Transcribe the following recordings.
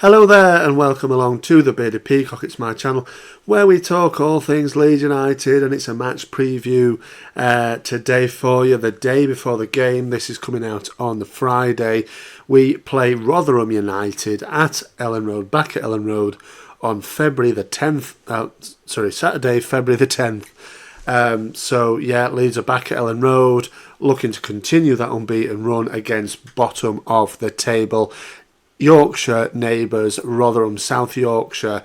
Hello there and welcome along to the Bearded Peacock. It's my channel where we talk all things Leeds United, and it's a match preview today for you, the day before the game. This is coming out on the Friday. We play Rotherham United at Elland Road, back at Elland Road on February the 10th, Saturday, February the 10th. Leeds are back at Elland Road, looking to continue that unbeaten run against bottom of the table. Yorkshire neighbours, Rotherham, South Yorkshire,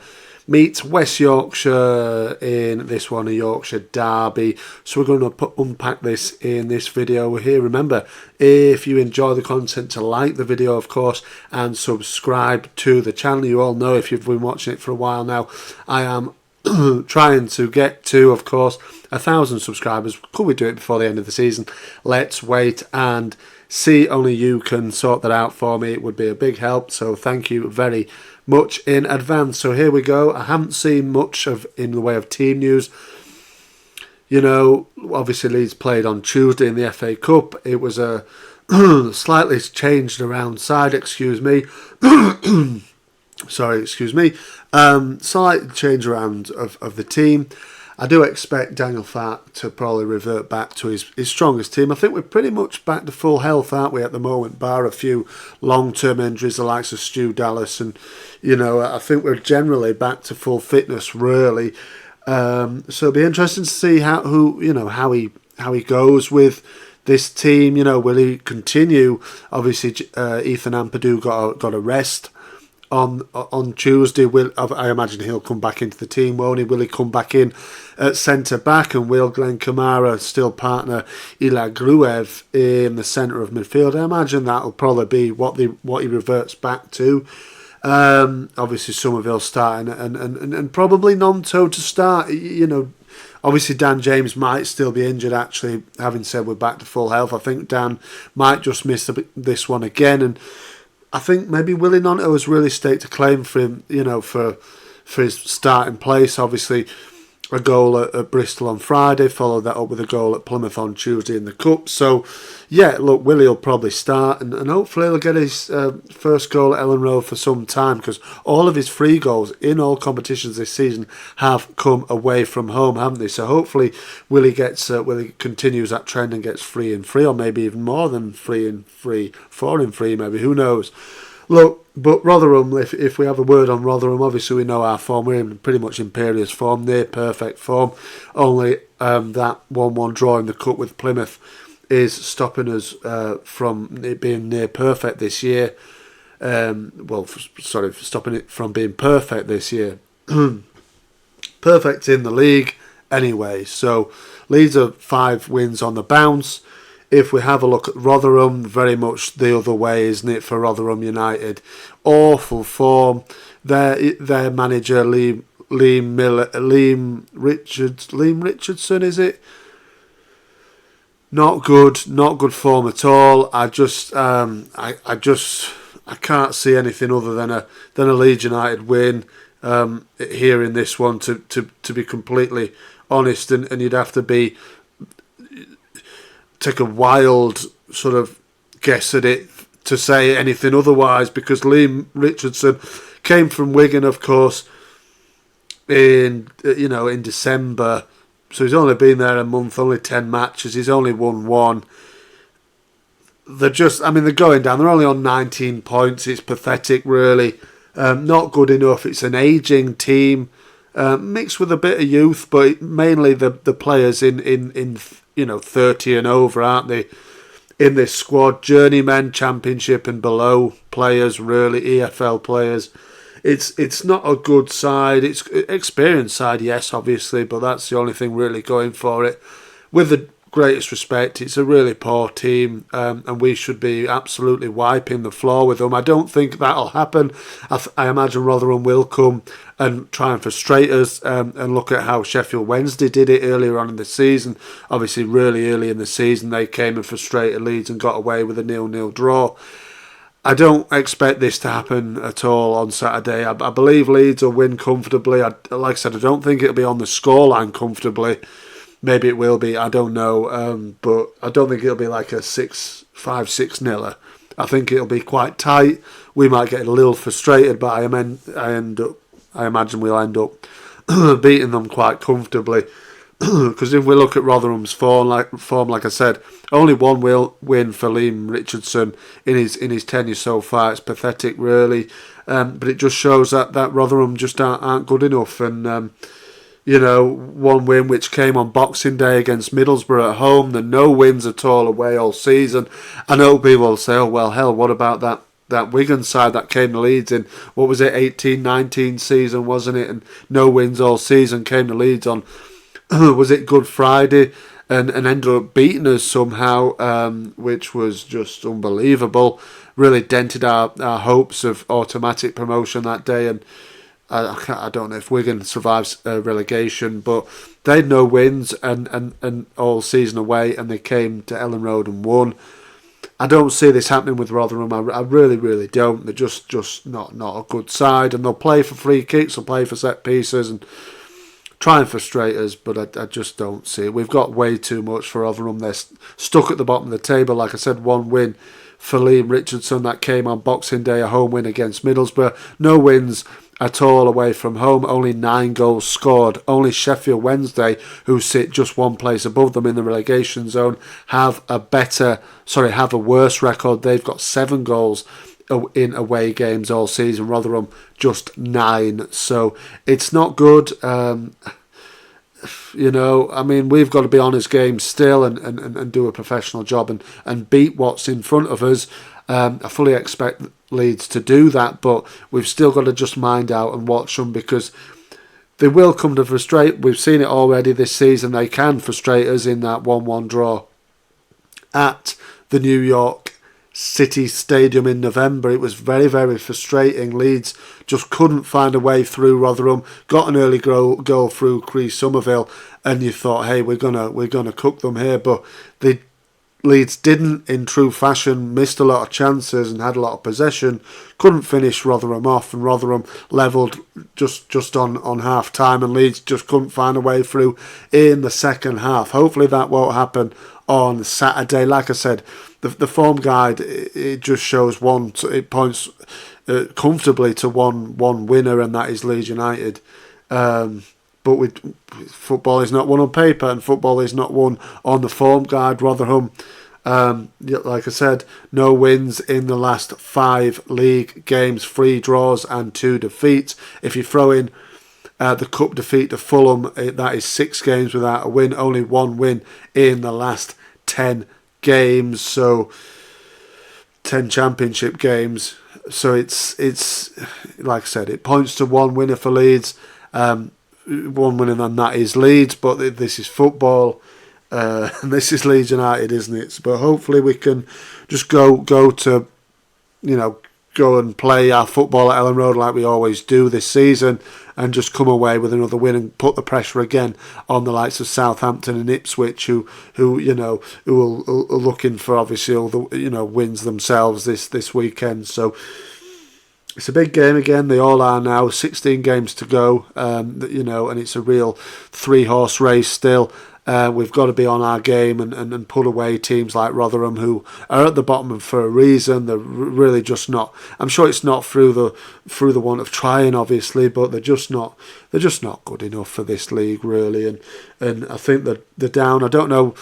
meet West Yorkshire in this one, a Yorkshire Derby. So we're going to unpack this in this video here. Remember, if you enjoy the content, to like the video, of course, and subscribe to the channel. You all know, if you've been watching it for a while now, I am trying to get to, of course, 1,000 subscribers. Could we do it before the end of the season? Let's wait and see. Only you can sort that out for me. It would be a big help, so thank you very much in advance. So here we go. I haven't seen much in the way of team news. You know, obviously Leeds played on Tuesday in the FA Cup. It was a slightly changed around side, excuse me. Slight change around of the team. I do expect Daniel Farke to probably revert back to his strongest team. I think we're pretty much back to full health, aren't we, at the moment, bar a few long-term injuries, the likes of Stu Dallas, and, you know, I think we're generally back to full fitness, really. So it'll be interesting to see how he goes with this team. You know, will he continue? Obviously, Ethan Ampadu got a rest on Tuesday. I imagine he'll come back into the team, won't he? Will he come back in at centre back, and will Glenn Kamara still partner Ilya Gruev in the centre of midfield? I imagine that'll probably be what he reverts back to. Obviously Somerville starting and probably Nonto to start. You know, obviously Dan James might still be injured. Actually, having said we're back to full health, I think Dan might just miss this one again, and I think maybe Willie Nonto has really staked a claim for him, you know, for his starting place. Obviously, a goal at Bristol on Friday, followed that up with a goal at Plymouth on Tuesday in the Cup. So, yeah, look, Willie will probably start, and hopefully he'll get his first goal at Elland Road for some time, because all of his free goals in all competitions this season have come away from home, haven't they? So hopefully Willie continues that trend and gets 3 and 3, or maybe even more than 3 and 3, 4 and 3 maybe, who knows. Look, but Rotherham, if we have a word on Rotherham, obviously we know our form. We're in pretty much imperious form, near perfect form. Only that 1-1 draw in the Cup with Plymouth is stopping us from it being near perfect this year. Stopping it from being perfect this year. Perfect in the league anyway. So Leeds are 5 wins on the bounce. If we have a look at Rotherham, very much the other way, isn't it, for Rotherham United? Awful form. Their manager, Liam Richardson, is it? Not good form at all. I can't see anything other than a Leeds United win here in this one, to be completely honest, and you'd have to take a wild sort of guess at it to say anything otherwise, because Liam Richardson came from Wigan, of course, in December, so he's only been there a month, only 10 matches, he's only won 1. They're going down. They're only on 19 points. It's pathetic, really. Not good enough. It's an ageing team, mixed with a bit of youth, but mainly the players in 30 and over, aren't they, in this squad? Journeymen, Championship and below players, really, EFL players. It's not a good side. It's an experienced side, yes, obviously, but that's the only thing really going for it. With the greatest respect, it's a really poor team, and we should be absolutely wiping the floor with them. I don't think that'll happen. I imagine Rotherham will come and try and frustrate us, and look at how Sheffield Wednesday did it earlier on in the season. Obviously, really early in the season, they came and frustrated Leeds and got away with a 0-0 draw. I don't expect this to happen at all on Saturday. I believe Leeds will win comfortably. Like I said, I don't think it'll be on the scoreline comfortably. Maybe it will be, I don't know. But I don't think it'll be like a 5-6-0. I think it'll be quite tight. We might get a little frustrated, but I imagine we'll end up beating them quite comfortably. Because if we look at Rotherham's form, like I said, only one win for Liam Richardson in his tenure so far. It's pathetic, really. But it just shows that Rotherham just aren't good enough. And one win which came on Boxing Day against Middlesbrough at home. There are no wins at all away all season. I know people will say, "Oh well, hell, what about that Wigan side that came to Leeds in, what was it, 18-19 season, wasn't it? And no wins all season, came to Leeds on, was it Good Friday, and ended up beating us somehow, which was just unbelievable. Really dented our hopes of automatic promotion that day, and I don't know if Wigan survives relegation, but they had no wins and all season away, and they came to Elland Road and won. I don't see this happening with Rotherham. I really, really don't. They're just not a good side, and they'll play for free kicks, they'll play for set pieces, and try and frustrate us, but I just don't see it. We've got way too much for Rotherham. They're stuck at the bottom of the table. Like I said, one win for Liam Richardson that came on Boxing Day, a home win against Middlesbrough. No wins at all away from home. Only 9 goals scored. Only Sheffield Wednesday, who sit just one place above them in the relegation zone, have a worse record. They've got 7 goals in away games all season. Rotherham just 9. So it's not good. We've got to be on his game still and do a professional job and beat what's in front of us. I fully expect Leeds to do that, but we've still got to just mind out and watch them, because they will come to frustrate. We've seen it already this season. They can frustrate us in that 1-1 draw at the New York City Stadium in November. It was very, very frustrating. Leeds just couldn't find a way through Rotherham. Got an early goal through Chris Somerville, and you thought, hey, we're gonna cook them here, but Leeds didn't, in true fashion, missed a lot of chances and had a lot of possession, couldn't finish Rotherham off, and Rotherham levelled just on half time, and Leeds just couldn't find a way through in the second half. Hopefully that won't happen on Saturday. Like I said, the form guide, it just shows it points comfortably to one winner, and that is Leeds United. But football is not won on paper, and football is not won on the form guide. Rotherham, like I said, no wins in the last 5 league games, 3 draws and 2 defeats. If you throw in the cup defeat to Fulham, that is 6 games without a win. Only 1 win in the last 10 games, so 10 championship games. So it's like I said, it points to 1 winner for Leeds. 1 winner, and that is Leeds, but this is football, and this is Leeds United, isn't it? But hopefully we can just go and play our football at Elland Road like we always do this season, and just come away with another win and put the pressure again on the likes of Southampton and Ipswich, who are looking for obviously all the wins themselves this weekend. So it's a big game again. They all are now. 16 games to go, and it's a real 3-horse race still. We've got to be on our game and put away teams like Rotherham, who are at the bottom for a reason. They're really just not. I'm sure it's not through the want of trying, obviously, but they're just not good enough for this league, really. And I think that they're down. I don't know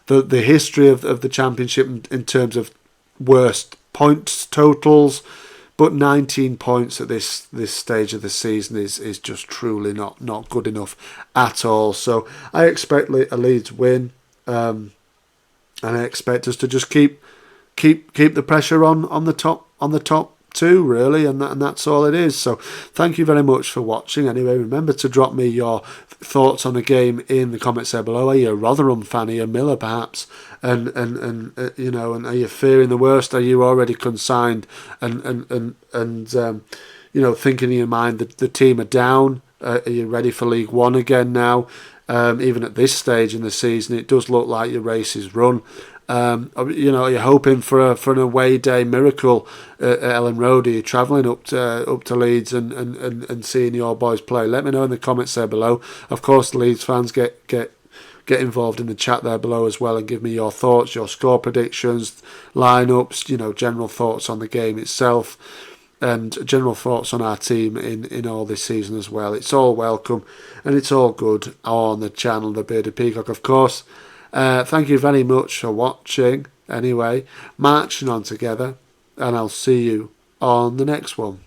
the history of the Championship in terms of worst points totals. But 19 points at this stage of the season is just truly not good enough at all. So I expect a Leeds win, and I expect us to just keep the pressure on the top 2, really, and that's all it is. So thank you very much for watching. Anyway, remember to drop me your thoughts on the game in the comments there below. Are you a Rotherham fan? Are you a Miller perhaps? And are you fearing the worst? Are you already consigned and thinking in your mind that the team are down? Are you ready for League One again now? Even at this stage in the season, it does look like your race is run. Are you hoping for an away day miracle at Elland Road? Are you travelling up to Leeds and seeing your boys play? Let me know in the comments there below. Of course, the Leeds fans get get involved in the chat there below as well and give me your thoughts, your score predictions, lineups, general thoughts on the game itself, and general thoughts on our team in all this season as well. It's all welcome and it's all good on the channel, The Bearded Peacock, of course. Thank you very much for watching. Anyway, marching on together, and I'll see you on the next one.